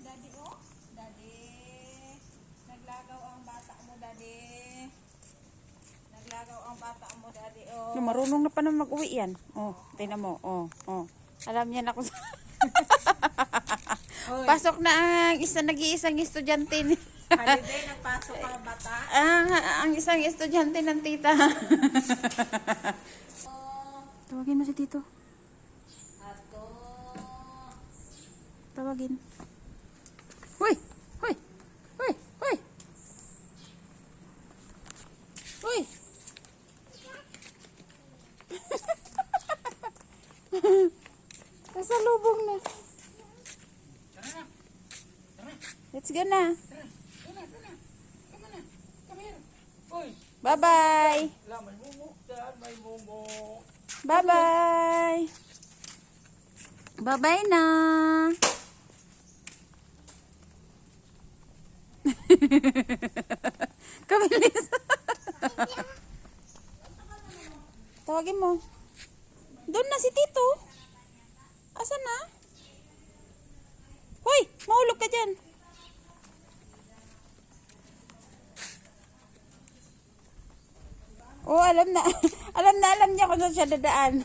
Daddy, oh. Daddy. Naglagaw ang bata mo, Daddy. Naglagaw ang bata mo, Daddy, oh. Marunong na pa na mag-uwi yan. Oh, tingnan mo. Oh, oh. Alam niya na kung pasok na ang nag-iisang estudyante ni. Holiday, nagpasok ang bata. Ang isang estudyante ng tita. Tawagin mo si Tito. Ato. Tawagin. Hoy! Hoy! Hoy! Hoy! Hoy! Nasa lubong na. Let's go na. Bye-bye. Bye-bye. Bye-bye na. Kabilis. Tawagin mo. Doon na si Tito. Asan na? Hoy, mahulog ka dyan. Oh, alam na. Alam niya kung saan siya dadaan.